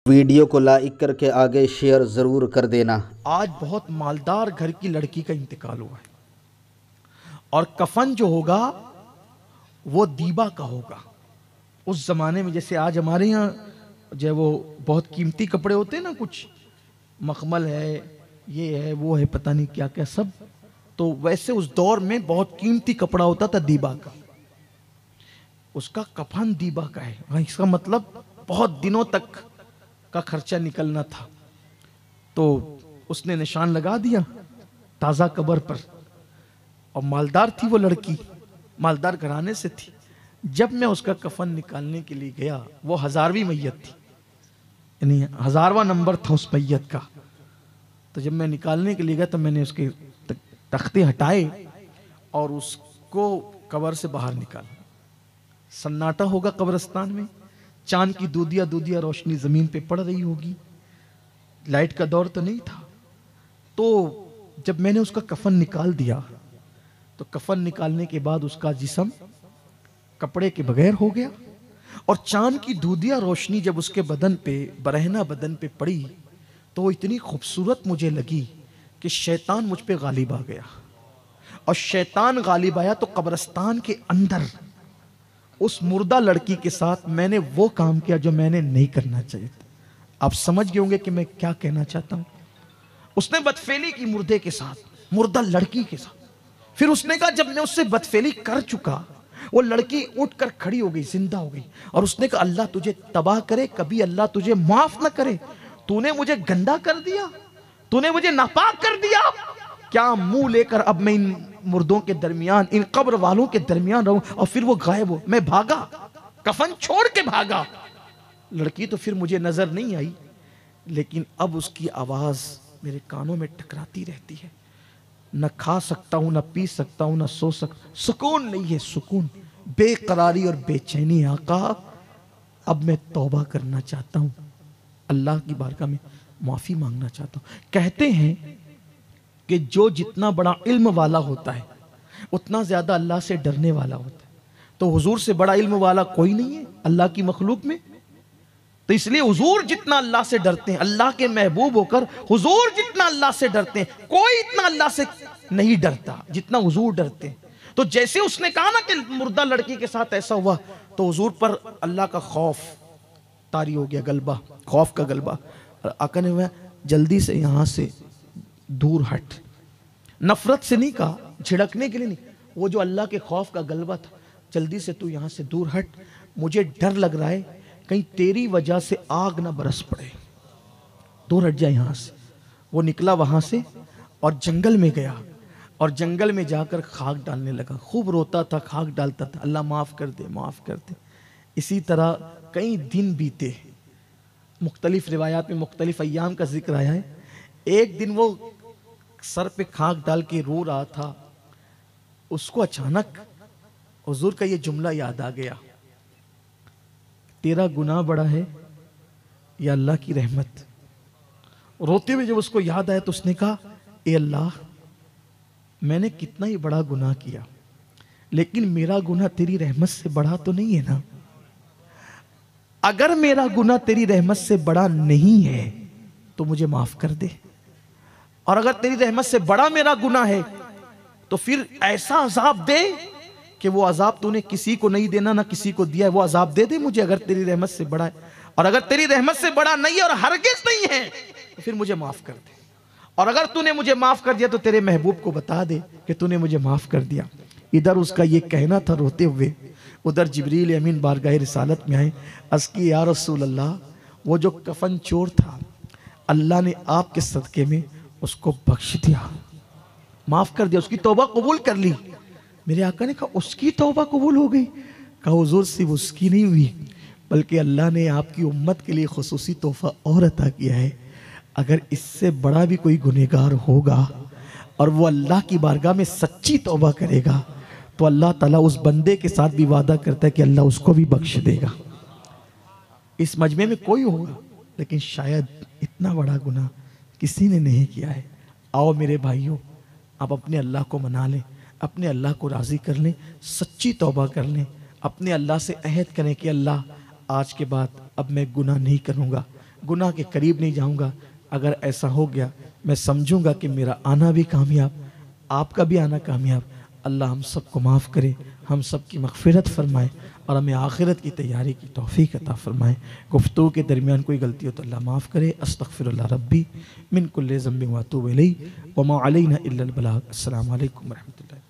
Video کو like کر کے آگے شیئر ضرور کر دینا۔ آج بہت مالدار گھر کی لڑکی کا انتقال ہوا ہے اور کفن جو ہوگا وہ دیبا کا ہوگا۔ اس زمانے میں جیسے آج ہمارے یہاں جو وہ بہت قیمتی کپڑے ہوتے ہیں نا، کچھ مخمل ہے، یہ ہے، وہ ہے، پتہ نہیں کیا کیا سب، تو ویسے اس دور میں بہت قیمتی کپڑا ہوتا تھا دیبا کا۔ اس کا کفن دیبا کا ہے، اس کا مطلب بہت دنوں تک کا خرچہ نکلنا تھا۔ تو اس نے نشان لگا دیا تازہ قبر پر، اور مالدار تھی وہ لڑکی، مالدار گھرانے سے تھی۔ جب میں اس کا کفن نکالنے کے لیے گیا، وہ 1000ویں میت تھی، یعنی 1000واں نمبر تھا اس میت کا۔ تو جب میں نکالنے کے لیے گیا تو میں نے اس کے تختے ہٹائے اور اس کو قبر سے باہر نکالا۔ سناٹا ہوگا قبرستان میں، چاند کی دودیا دودیا روشنی زمین پہ پڑ رہی ہوگی، لائٹ کا دور تو نہیں تھا۔ تو جب میں نے اس کا کفن نکال دیا تو کفن نکالنے کے بعد اس کا جسم کپڑے کے بغیر ہو گیا، اور چاند کی دودیا روشنی جب اس کے بدن پہ، برہنہ بدن پہ پڑی تو وہ اتنی خوبصورت مجھے لگی کہ شیطان مجھ پہ غالب آ گیا۔ اور شیطان غالب آیا تو قبرستان کے اندر اس مردہ لڑکی کے ساتھ میں نے وہ کام کیا جو میں نے نہیں کرنا چاہیے تھا۔ آپ سمجھ گئے ہوں گے کہ میں کیا کہنا چاہتا ہوں۔ اس نے بدفعلی کی مردے کے ساتھ، مردہ لڑکی کے ساتھ۔ پھر اس نے کہا جب میں اس سے بدفعلی کر چکا، وہ لڑکی اٹھ کر کھڑی ہو گئی، زندہ ہو گئی، اور اس نے کہا اللہ تجھے تباہ کرے، کبھی اللہ تجھے معاف نہ کرے، تو نے مجھے گندا کر دیا، تو نے مجھے ناپاک کر دیا، کیا منہ لے کر اب میں ان مردوں کے درمیان، ان قبر والوں کے درمیان رہوں؟ اور پھر وہ غائب ہو، میں بھاگا، کفن چھوڑ کے بھاگا۔ لڑکی تو پھر مجھے نظر نہیں آئی، لیکن اب اس کی آواز میرے کانوں میں ٹکراتی رہتی ہے۔ نہ کھا سکتا ہوں، نہ پی سکتا ہوں، نہ سو سکتا، سکون نہیں ہے، سکون، بے قراری اور بے چینی۔ آقا اب میں توبہ کرنا چاہتا ہوں، اللہ کی بارگاہ میں معافی مانگنا چاہتا ہوں۔ کہتے ہیں کہ جو جتنا بڑا علم والا ہوتا ہے اتنا زیادہ اللہ سے ڈرنے والا ہوتا ہے۔ تو حضور سے بڑا علم والا کوئی نہیں ہے اللہ کی مخلوق میں، تو اس لیے حضور جتنا اللہ سے ڈرتے ہیں، اللہ کے محبوب ہو کر حضور جتنا اللہ سے ڈرتے ہیں، کوئی اتنا اللہ سے نہیں ڈرتا جتنا حضور ڈرتے ہیں۔ تو جیسے اس نے کہا نا کہ مردہ لڑکی کے ساتھ ایسا ہوا، تو حضور پر اللہ کا خوف طاری ہو گیا، غلبہ، خوف کا غلبہ۔ اور آقا نے جلدی سے یہاں سے دور ہٹ، نفرت سے نہیں کہا، جھڑکنے کے لیے نہیں، وہ جو اللہ کے خوف کا غلبہ تھا، جلدی سے تو یہاں سے دور ہٹ، مجھے ڈر لگ رہا ہے کہیں تیری وجہ سے آگ نہ برس پڑے، دور ہٹ جائے یہاں سے۔ وہ نکلا وہاں سے اور جنگل میں گیا، اور جنگل میں جا کر خاک ڈالنے لگا، خوب روتا تھا، خاک ڈالتا تھا، اللہ معاف کر دے، معاف کر دے۔ اسی طرح کئی دن بیتے، مختلف روایات میں مختلف ایام کا ذکر آیا ہے۔ ایک دن وہ سر پہ خاک ڈال کے رو رہا تھا، اس کو اچانک حضور کا یہ جملہ یاد آ گیا، تیرا گناہ بڑا ہے یا اللہ کی رحمت؟ روتے ہوئے جب اس کو یاد آیا تو اس نے کہا اے اللہ، میں نے کتنا ہی بڑا گناہ کیا، لیکن میرا گناہ تیری رحمت سے بڑا تو نہیں ہے نا؟ اگر میرا گناہ تیری رحمت سے بڑا نہیں ہے تو مجھے معاف کر دے، اور اگر تیری رحمت سے بڑا میرا گناہ ہے تو پھر ایسا عذاب دے کہ وہ عذاب تو نے کسی کو نہیں دینا، نہ کسی کو دیا ہے، وہ عذاب دے دے مجھے اگر تیری رحمت سے بڑا ہے، اور اگر تیری رحمت سے بڑا نہیں ہے اور ہرگز نہیں ہے تو پھر مجھے معاف کر دے، اور اگر تو نے مجھے معاف کر دیا تو تیرے محبوب کو بتا دے کہ تو نے مجھے معاف کر دیا۔ ادھر اس کا یہ کہنا تھا روتے ہوئے، ادھر جبریل امین بارگاہ رسالت میں آئے، عرض کی یا رسول اللہ، وہ جو کفن چور تھا اللہ نے آپ کے صدقے میں اس کو بخش دیا، معاف کر دیا، اس کی توبہ قبول کر لی۔ میرے آقا نے کہا اس کی توبہ قبول ہو گئی؟ کہا حضور صرف اس کی نہیں ہوئی، بلکہ اللہ نے آپ کی امت کے لیے خصوصی تحفہ اور عطا کیا ہے، اگر اس سے بڑا بھی کوئی گنہگار ہوگا اور وہ اللہ کی بارگاہ میں سچی توبہ کرے گا تو اللہ تعالیٰ اس بندے کے ساتھ بھی وعدہ کرتا ہے کہ اللہ اس کو بھی بخش دے گا۔ اس مجمع میں کوئی ہوگا لیکن شاید اتنا بڑا گناہ کسی نے نہیں کیا ہے۔ آؤ میرے بھائیوں، آپ اپنے اللہ کو منا لیں، اپنے اللہ کو راضی کر لیں، سچی توبہ کر لیں، اپنے اللہ سے عہد کریں کہ اللہ آج کے بعد اب میں گناہ نہیں کروں گا، گناہ کے قریب نہیں جاؤں گا۔ اگر ایسا ہو گیا میں سمجھوں گا کہ میرا آنا بھی کامیاب، آپ کا بھی آنا کامیاب۔ اللہ ہم سب کو معاف کرے، ہم سب کی مغفرت فرمائے اور ہمیں آخرت کی تیاری کی توفیق عطا فرمائے۔ گفتگو کے درمیان کوئی غلطی ہو تو اللہ معاف کرے۔ استغفر اللہ ربی من کل ذنب واتوب الیہ وما علینا الا البلاغ۔ السلام علیکم ورحمۃ اللہ۔